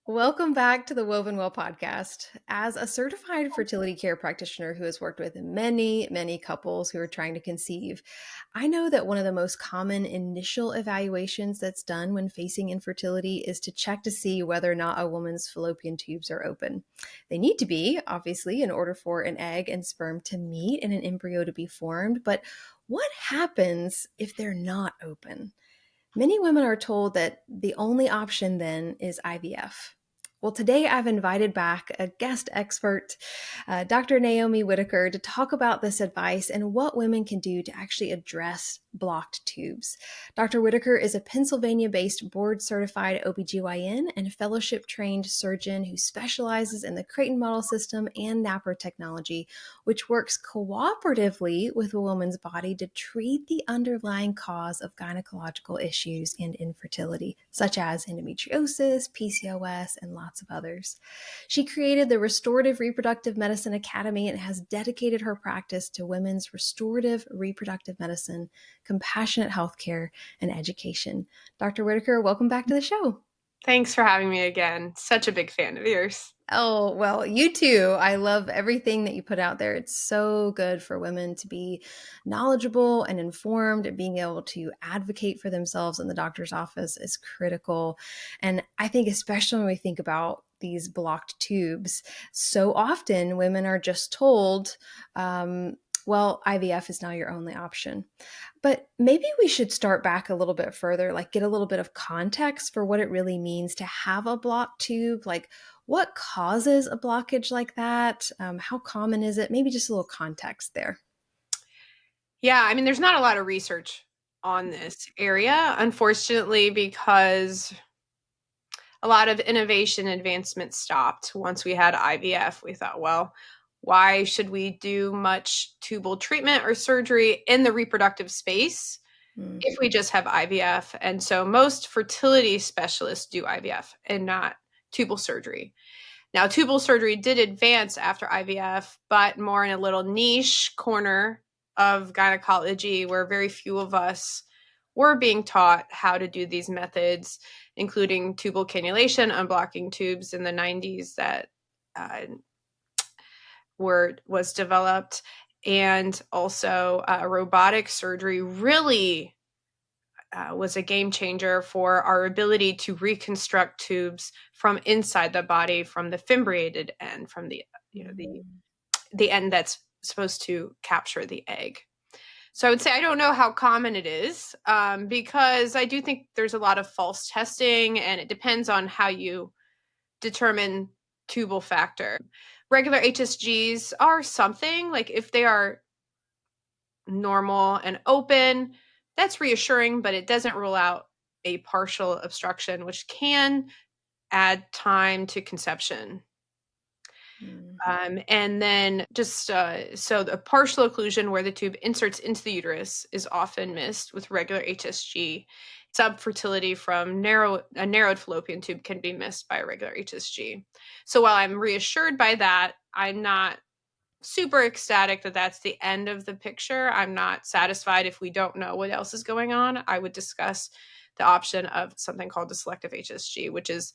Welcome back to the Woven Well podcast. As a certified fertility care practitioner who has worked with many couples who are trying to conceive, I know that one of the most common initial evaluations that's done when facing infertility is to check to see whether or not a woman's fallopian tubes are open. They need to be, obviously, in order for an egg and sperm to meet and an embryo to be formed. But what happens if they're not open? Many women are told that the only option then is IVF. Well, today I've invited back a guest expert, Dr. Naomi Whittaker, to talk about this advice and what women can do to actually address blocked tubes. Dr. Whittaker is a Pennsylvania based board certified OBGYN and fellowship trained surgeon who specializes in the Creighton model system and NAPR technology, which works cooperatively with a woman's body to treat the underlying cause of gynecological issues and infertility, such as endometriosis, PCOS, and lots of others. She created the Restorative Reproductive Medicine Academy and has dedicated her practice to women's restorative reproductive medicine, compassionate healthcare, and education. Dr. Whittaker, welcome back to the show. Thanks for having me again. Such a big fan of yours. Oh, well, you too. I love everything that you put out there. It's so good for women to be knowledgeable and informed, and being able to advocate for themselves in the doctor's office is critical. And I think, especially when we think about these blocked tubes, so often women are just told, well, IVF is now your only option. But maybe we should start back a little bit further, like get a little bit of context for what it really means to have a blocked tube. Like, what causes a blockage like that? How common is it? Maybe just a little context there. Yeah, there's not a lot of research on this area, unfortunately, because a lot of innovation advancement stopped once we had IVF. We thought, well, why should we do much tubal treatment or surgery in the reproductive space if we just have IVF? And so most fertility specialists do IVF and not tubal surgery. Now, tubal surgery did advance after IVF, but more in a little niche corner of gynecology where very few of us were being taught how to do these methods, including tubal cannulation, unblocking tubes in the 90s that was developed, and also robotic surgery really was a game changer for our ability to reconstruct tubes from inside the body, from the fimbriated end, from the end that's supposed to capture the egg. So I would say I don't know how common it is, because I do think there's a lot of false testing, and it depends on how you determine tubal factor. Regular HSGs are something, like if they are normal and open, that's reassuring, but it doesn't rule out a partial obstruction, which can add time to conception. And then just so the partial occlusion where the tube inserts into the uterus is often missed with regular HSG. Subfertility from a narrowed fallopian tube can be missed by a regular HSG. So while I'm reassured by that, I'm not super ecstatic that that's the end of the picture. I'm not satisfied if we don't know what else is going on. I would discuss the option of something called the selective HSG, which is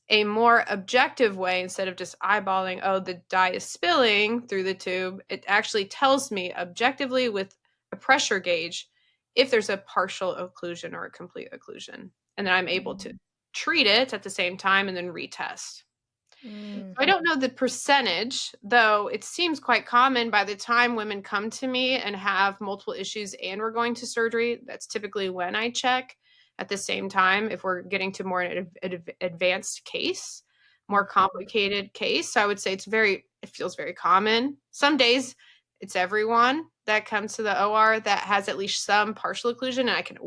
a more objective way. Instead of just eyeballing, oh, the dye is spilling through the tube, it actually tells me objectively with a pressure gauge if there's a partial occlusion or a complete occlusion. And then I'm able to treat it at the same time and then retest. So I don't know the percentage, though it seems quite common. By the time women come to me and have multiple issues and we're going to surgery, that's typically when I check. At the same time, if we're getting to more an advanced case, more complicated case, so I would say it feels very common. Some days it's everyone that comes to the OR that has at least some partial occlusion, and I can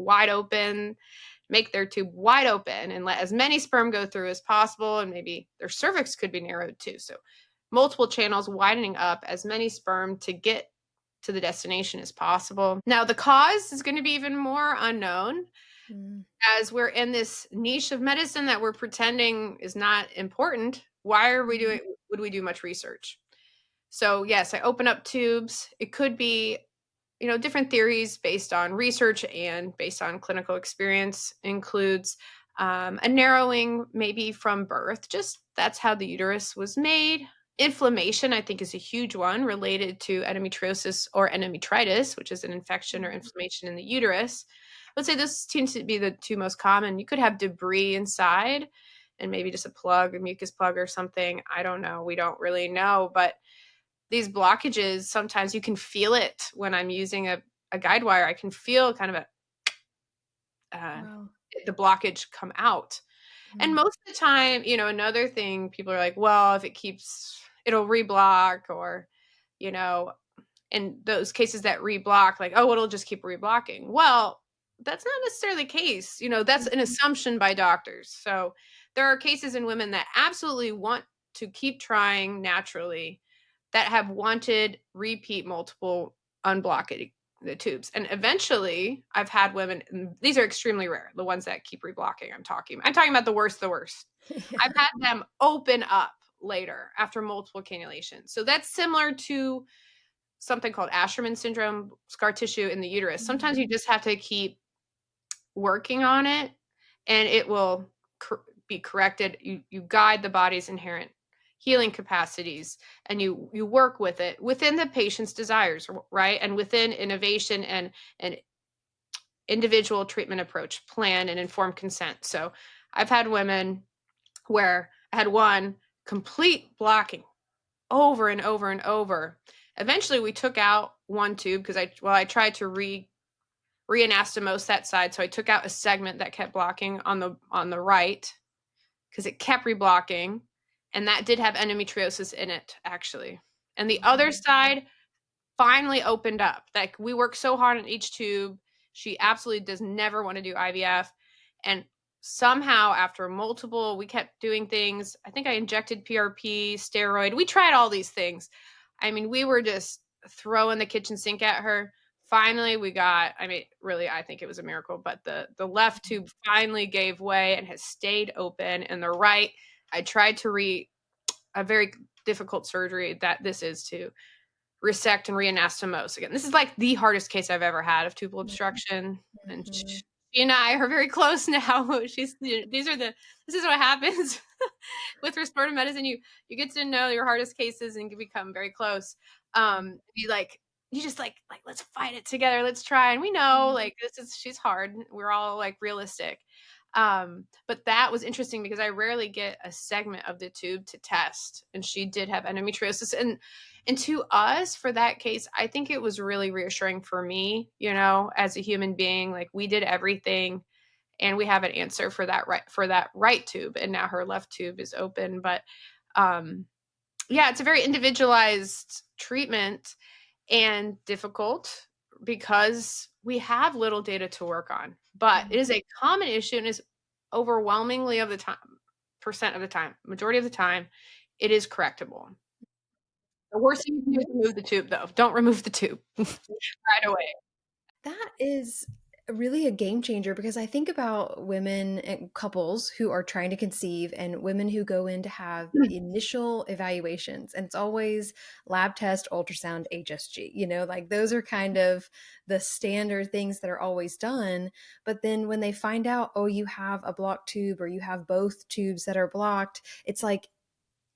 make their tube wide open and let as many sperm go through as possible, and maybe their cervix could be narrowed too. So multiple channels widening up as many sperm to get to the destination as possible. Now, the cause is going to be even more unknown as we're in this niche of medicine that we're pretending is not important. Why would we do much research? So yes, I open up tubes. It could be different theories based on research and based on clinical experience includes A narrowing maybe from birth, just that's how the uterus was made. Inflammation, I think, is a huge one related to endometriosis or endometritis, which is an infection or inflammation in the uterus. I would say this seems to be the two most common. You could have debris inside and maybe just a plug, a mucus plug or something. I don't know. We don't really know. But these blockages, sometimes you can feel it when I'm using a guide wire. I can feel kind of uh, Wow. the blockage come out. And Mm. most of the time, another thing people are like, well, if it keeps, it'll reblock or, you know, in those cases that reblock, like, oh, it'll just keep reblocking. Well, that's not necessarily the case. That's an Mhm. assumption by doctors. So there are cases in women that absolutely want to keep trying naturally that have wanted repeat multiple unblocking the tubes. And eventually I've had women, and these are extremely rare, the ones that keep reblocking. I'm talking about the worst, the worst. I've Yeah. had them open up later after multiple cannulations. So that's similar to something called Asherman syndrome, scar tissue in the uterus. Mm. Sometimes you just have to keep working on it and it will be corrected. You guide the body's inherent healing capacities and you work with it within the patient's desires, right? And within innovation and an individual treatment approach plan and informed consent. So I've had women where I had one complete blocking over and over and over. Eventually, we took out one tube because I tried to reanastomose that side, so I took out a segment that kept blocking on the right because it kept reblocking, and that did have endometriosis in it actually. And the other Wow. side finally opened up. Like we worked so hard on each tube. She absolutely does never want to do IVF. And somehow after multiple, we kept doing things. I think I injected PRP, steroid. We tried all these things. I mean, we were just throwing the kitchen sink at her. Finally, we got, I mean, really, I think it was a miracle, but the left tube finally gave way and has stayed open. And the right, I tried to a very difficult surgery that this is to resect and reanastomose again. This is like the hardest case I've ever had of tubal obstruction, and Mhm. she and I are very close now. This is what happens with restorative medicine. You get to know your hardest cases and you become very close. You like you just like let's fight it together. Let's try. And we know Mhm. like she's hard. We're all like realistic. But that was interesting because I rarely get a segment of the tube to test, and she did have endometriosis. And to us, for that case, I think it was really reassuring for me, as a human being. Like we did everything and we have an answer for that right tube. And now her left tube is open. But yeah, it's a very individualized treatment and difficult because we have little data to work on. But it is a common issue and is overwhelmingly of the time, percent of the time, majority of the time, it is correctable. The worst thing you can do is remove the tube, though. Don't remove the tube right away. That is really a game changer because I think about women and couples who are trying to conceive and women who go in to have initial evaluations. And it's always lab test, ultrasound, HSG. Like those are kind of the standard things that are always done. But then when they find out, oh, you have a blocked tube or you have both tubes that are blocked, it's like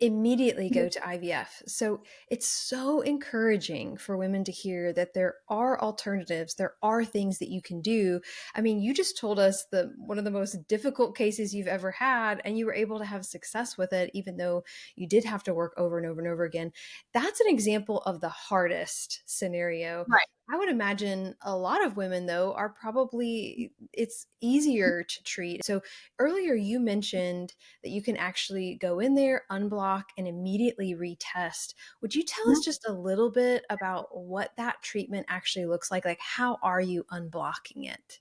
immediately go to IVF. So it's so encouraging for women to hear that there are alternatives, there are things that you can do. I mean, you just told us the one of the most difficult cases you've ever had and you were able to have success with it even though you did have to work over and over and over again. That's an example of the hardest scenario. Right. I would imagine a lot of women though are probably it's easier to treat. So earlier you mentioned that you can actually go in there, unblock, and immediately retest. Would you tell us Mhm. just a little bit about what that treatment actually looks like? Like, how are you unblocking it?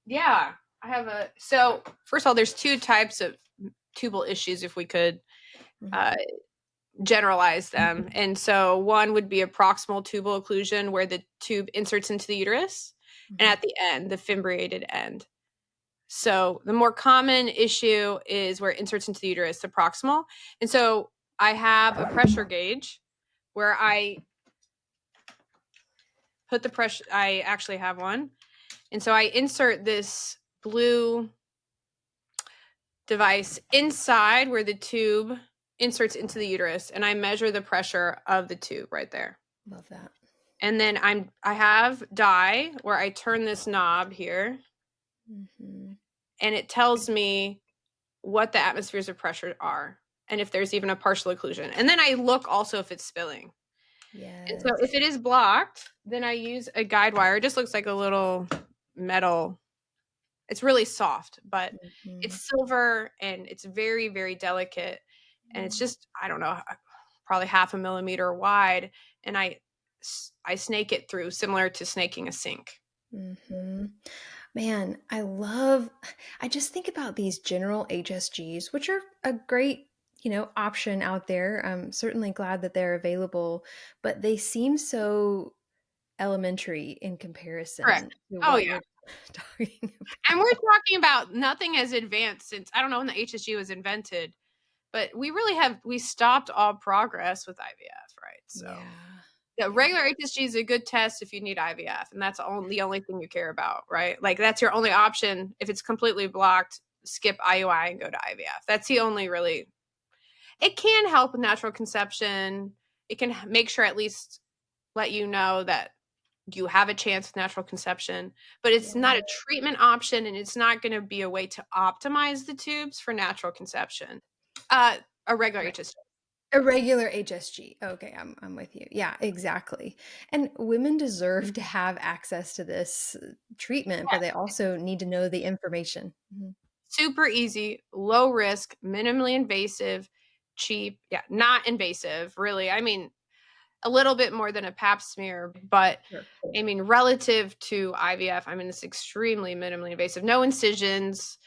Yeah. So first of all, there's two types of tubal issues, if we could Mhm. uh, generalize them. And so one would be a proximal tubal occlusion where the tube inserts into the uterus, and Mhm. at the end, the fimbriated end. So the more common issue is where it inserts into the uterus, the proximal. And so I have a pressure gauge where I put the pressure, I actually have one. And so I insert this blue device inside where the tube inserts into the uterus, and I measure the pressure of the tube right there. Love that. And then I have dye where I turn this knob here, Mm-hmm. and it tells me what the atmospheres of pressure are and if there's even a partial occlusion. And then I look also if it's spilling. And so if Yes. it is blocked, then I use a guide wire. It just looks like a little metal. It's really soft, but Mm-hmm. it's silver and it's very, very delicate. And it's just, I don't know, probably half a millimeter wide. And I snake it through, similar to snaking a sink. Mm-hmm. Man, I just think about these general HSGs, which are a great, option out there. I'm certainly glad that they're available, but they seem so elementary in comparison Correct. to Oh, what yeah. we're talking And about. we're talking about nothing as advanced since, I don't know when the HSG was invented, but we stopped all progress with IVF, right? So Yeah. the Yeah. regular HSG is a good test if you need IVF, and that's the only thing you care about, right? Like that's your only option. If it's completely blocked, skip IUI and go to IVF. That's the only really. It can help with natural conception. It can make sure at least let you know that you have a chance with natural conception, but it's not Yeah. a treatment option, and it's not going to be a way to optimize the tubes for natural conception. A regular Right. HSG. A regular HSG. Okay, I'm with you. Yeah, exactly. And women deserve to have access to this treatment, but they also need to know the information. Mhm. Super easy, low risk, minimally invasive, cheap. Yeah, not invasive, really. I mean, a little bit more than a pap smear, but Sure. I mean, relative to IVF, I mean, it's extremely minimally invasive. No incisions.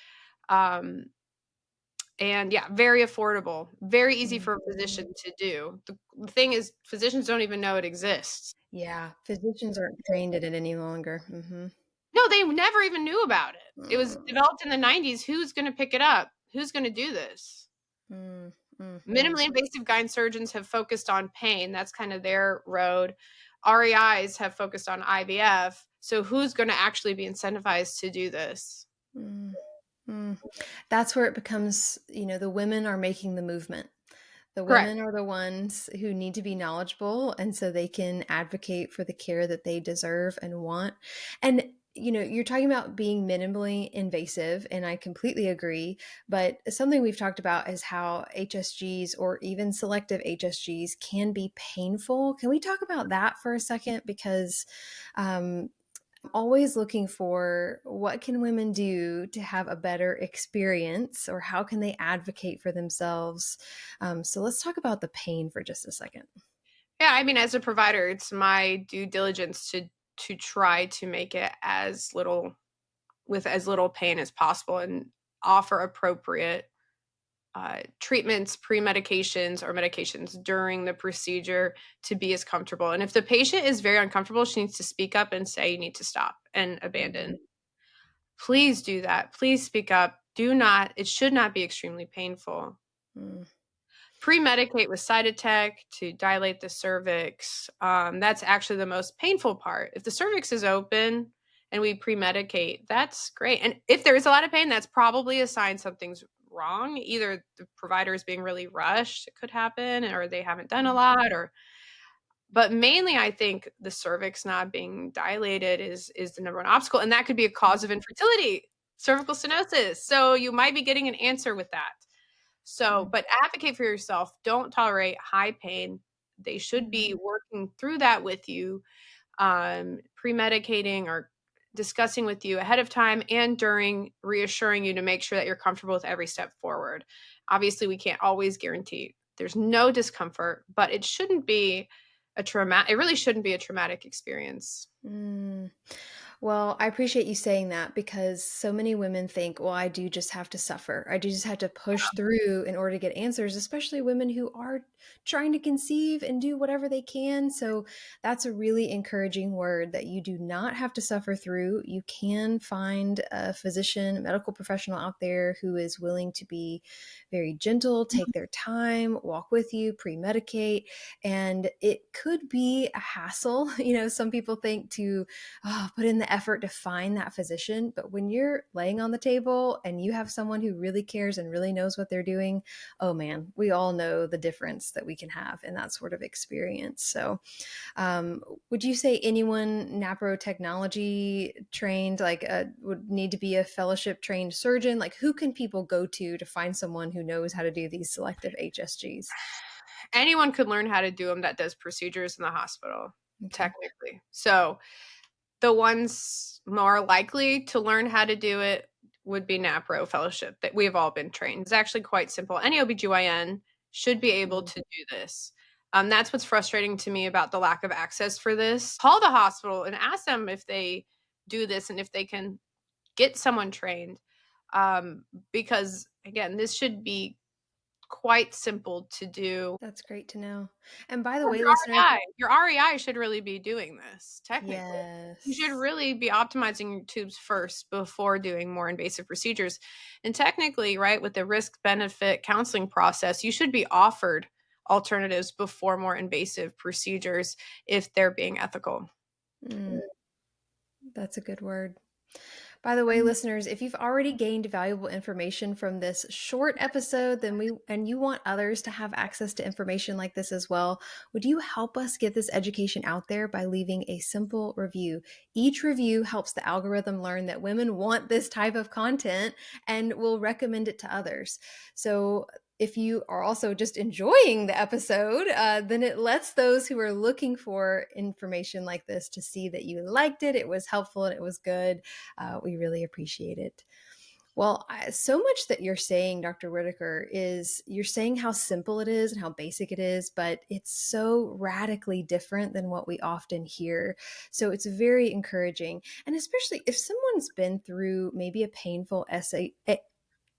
Um, and yeah, very affordable, very easy for a Mhm. physician to do. The thing is, physicians don't even know it exists. Yeah, physicians aren't trained in it any longer. Mhm. No, they never even knew about it. It was Mm, developed in the 90s. Who's going to pick it up? Who's going to do this? mm, mhm. Minimally invasive gyne surgeons have focused on pain. That's kind of their road. REIs have focused on IVF. So who's going to actually be incentivized to do this? Mm, mm. That's where it becomes, the women are making the movement. The Correct. women are the ones who need to be knowledgeable, and so they can advocate for the care that they deserve and want. And you're talking about being minimally invasive, and I completely agree. But something we've talked about is how HSGs or even selective HSGs can be painful. Can we talk about that for a second? Because um, I'm always looking for what can women do to have a better experience, or how can they advocate for themselves. So let's talk about the pain for just a second. Yeah, I mean, as a provider, it's my due diligence to try to make it as little with as little pain as possible and offer appropriate treatments, pre-medications, or medications during the procedure to be as comfortable. And if the patient is very uncomfortable, she needs to speak up and say, you need to stop and abandon. Mhm. Please do that. Please speak up. Do not, it should not be extremely painful. Mm, Pre-medicate with Cytotec to dilate the cervix. That's actually the most painful part. If the cervix is open and we pre-medicate, that's great. And if there is a lot of pain, that's probably a sign something's wrong. Either the provider is being really rushed, it could happen, or they haven't done a mm, lot, or but mainly I think the cervix not being dilated is the number one obstacle, and that could be a cause of infertility, cervical stenosis. So you might be getting an answer with that. So, mm, but advocate for yourself. Don't tolerate high pain. They should mm, be working through that with you, pre-medicating or discussing with you ahead of time and during, reassuring you to make sure that you're comfortable with every step forward. Obviously, we can't always guarantee there's no discomfort, but it shouldn't be a traumatic. It really shouldn't be a traumatic experience. mm. Well, I appreciate you saying that, because so many women think, well, I do just have to suffer. I do just have to push through in order to get answers, especially women who are trying to conceive and do whatever they can. So that's a really encouraging word, that you do not have to suffer through. You can find a physician, a medical professional out there who is willing to be very gentle, take their time, walk with you, pre medicate. And it could be a hassle. Some people think to put in the the effort to find that physician. But when you're laying on the table and you have someone who really cares and really knows what they're doing, oh man, we all know the difference that we can have in that sort of experience. So would you say anyone NAPRO technology trained, like would need to be a fellowship trained surgeon? Like who can people go to find someone who knows how to do these selective HSGs? Anyone could learn how to do them that does procedures in the hospital, Okay. technically. So the ones more likely to learn how to do it would be NAPRO fellowship that we have all been trained. It's actually quite simple. Any OBGYN should be able Mm. to do this. That's what's frustrating to me about the lack of access for this. Call the hospital and ask them if they do this and if they can get someone trained. Because again, this should be quite simple to do. That's great to know. And by the Or way, listeners, Your REI should really be doing this, technically. You should yes, really be optimizing your tubes first before doing more invasive procedures. And technically, right, with the risk benefit counseling process, you should be offered alternatives before more invasive procedures if they're being ethical. mm, that's a good word. By the way, listeners, if you've already gained valuable information from this short episode, then you want others to have access to information like this as well, would you help us get this education out there by leaving a simple review? Each review helps the algorithm learn that women want this type of content and will recommend it to others. So if you are also just enjoying the episode, then it lets those who are looking for information like this to see that you liked it, it was helpful, and it was good. We really appreciate it. Well, so much that you're saying, Dr. Whittaker, is you're saying how simple it is and how basic it is, but it's so radically different than what we often hear. So it's very encouraging. And especially if someone's been through maybe a painful essay,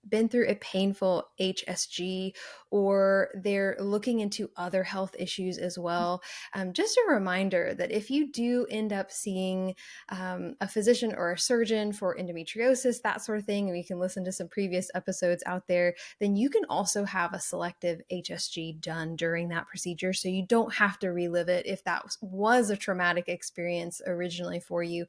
been through a painful HSG, or they're looking into other health issues as well. Just a reminder that if you do end up seeing a physician or a surgeon for endometriosis, that sort of thing, and you can listen to some previous episodes out there, then you can also have a selective HSG done during that procedure. So you don't have to relive it if that was a traumatic experience originally for you.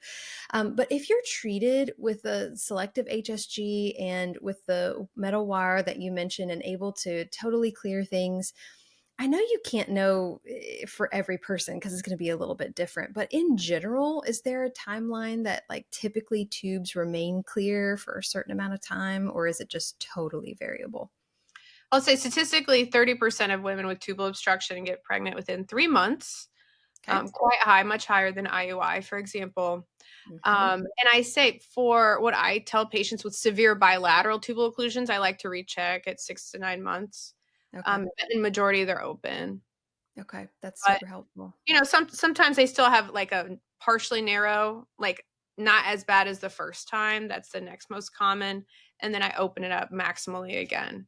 But if you're treated with a selective HSG and with the metal wire that you mentioned and able to totally clear things, I know you can't know for every person because it's going to be a little bit different, but in general, is there a timeline that like typically tubes remain clear for a certain amount of time, or is it just totally variable? I'll say statistically, 30% of women with tubal obstruction get pregnant within 3 months. Okay. Quite high, much higher than IUI, for example. Mm-hmm. And I say for what I tell patients with severe bilateral tubal occlusions, I like to recheck at 6 to 9 months. Okay. In majority, they're open. Okay. That's But super helpful. sometimes they still have like a partially narrow, like not as bad as the first time. That's the next most common, and then I open it up maximally again.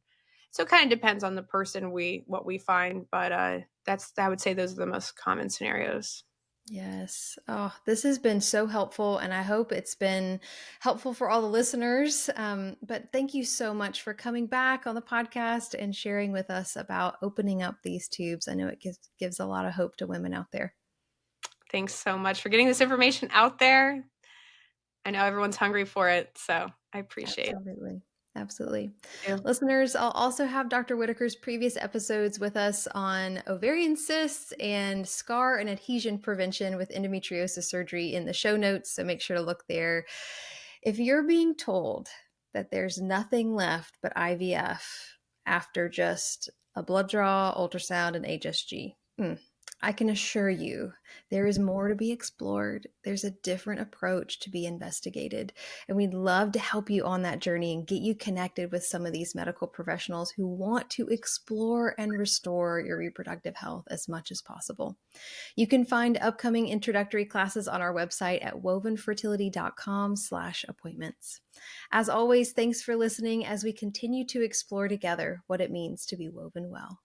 So it kind of depends on the person what we find, but that's I would say those are the most common scenarios. Yes. Oh, this has been so helpful, and I hope it's been helpful for all the listeners. But thank you so much for coming back on the podcast and sharing with us about opening up these tubes. I know it gives a lot of hope to women out there. Thanks so much for getting this information out there. I know everyone's hungry for it, so I appreciate Absolutely. Absolutely. you. Listeners, I'll also have Dr. Whittaker's previous episodes with us on ovarian cysts and scar and adhesion prevention with endometriosis surgery in the show notes. So make sure to look there. If you're being told that there's nothing left but IVF after just a blood draw, ultrasound, and HSG, I can assure you there is more to be explored. There's a different approach to be investigated. And we'd love to help you on that journey and get you connected with some of these medical professionals who want to explore and restore your reproductive health as much as possible. You can find upcoming introductory classes on our website at wovenfertility.com/appointments. As always, thanks for listening as we continue to explore together what it means to be woven well.